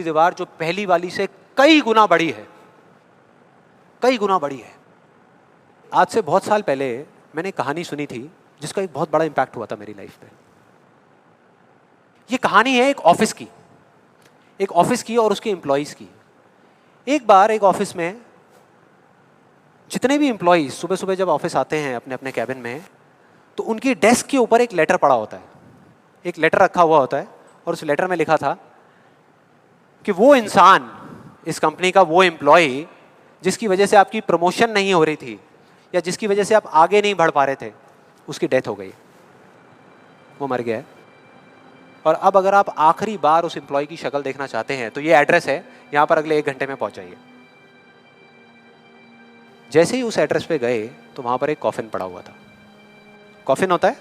दीवार जो पहली वाली से कई गुना बड़ी है, कई गुना बड़ी है। आज से बहुत साल पहले मैंने कहानी सुनी थी जिसका एक बहुत बड़ा इंपैक्ट हुआ था मेरी लाइफ पे। ये कहानी है एक ऑफिस की और उसके एम्प्लॉइज की। एक बार एक ऑफिस में जितने भी एम्प्लॉइज सुबह सुबह जब ऑफिस आते हैं अपने अपने कैबिन में, तो उनकी डेस्क के ऊपर एक लेटर पड़ा होता है, एक लेटर रखा हुआ होता है और उस लेटर में लिखा था कि वो इंसान, इस कंपनी का वो एम्प्लॉय जिसकी वजह से आपकी प्रमोशन नहीं हो रही थी या जिसकी वजह से आप आगे नहीं बढ़ पा रहे थे, उसकी डेथ हो गई, वो मर गया है। और अब अगर आप आखिरी बार उस एम्प्लॉय की शक्ल देखना चाहते हैं तो ये एड्रेस है, यहां पर अगले 1 घंटे में पहुंच जाइए। जैसे ही उस एड्रेस पे गए तो वहां पर एक कॉफिन पड़ा हुआ था। कॉफिन होता है,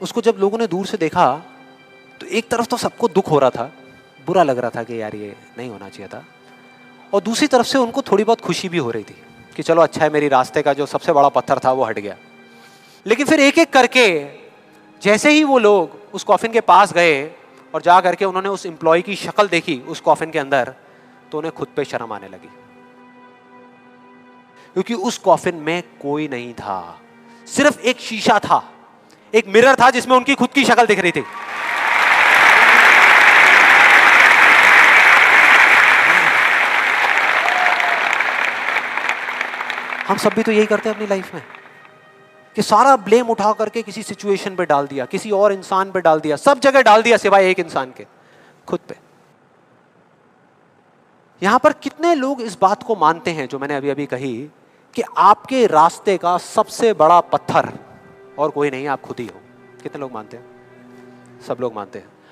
उसको जब लोगों ने दूर से देखा तो एक तरफ तो सबको दुख हो रहा था, बुरा लग रहा था कि यार ये नहीं होना चाहिए था, और दूसरी तरफ से उनको थोड़ी बहुत खुशी भी हो रही थी कि चलो अच्छा है, मेरी रास्ते का जो सबसे बड़ा पत्थर था वो हट गया। लेकिन फिर एक एक करके जैसे ही वो लोग उस कॉफिन के पास गए और जा करके उन्होंने उस एम्प्लॉय की शक्ल देखी उस कॉफिन के अंदर, तो उन्हें खुद पे शर्म आने लगी, क्योंकि उस कॉफिन में कोई नहीं था, सिर्फ एक शीशा था, एक मिरर था जिसमें उनकी खुद की शक्ल दिख रही थी। हम सब भी तो यही करते हैं अपनी लाइफ में कि सारा ब्लेम उठा करके किसी सिचुएशन पे डाल दिया, किसी और इंसान पे डाल दिया, सब जगह डाल दिया सिवाय एक इंसान के, खुद पे। यहां पर कितने लोग इस बात को मानते हैं जो मैंने अभी अभी कही कि आपके रास्ते का सबसे बड़ा पत्थर और कोई नहीं, आप खुद ही हो? कितने लोग मानते हैं? सब लोग मानते हैं।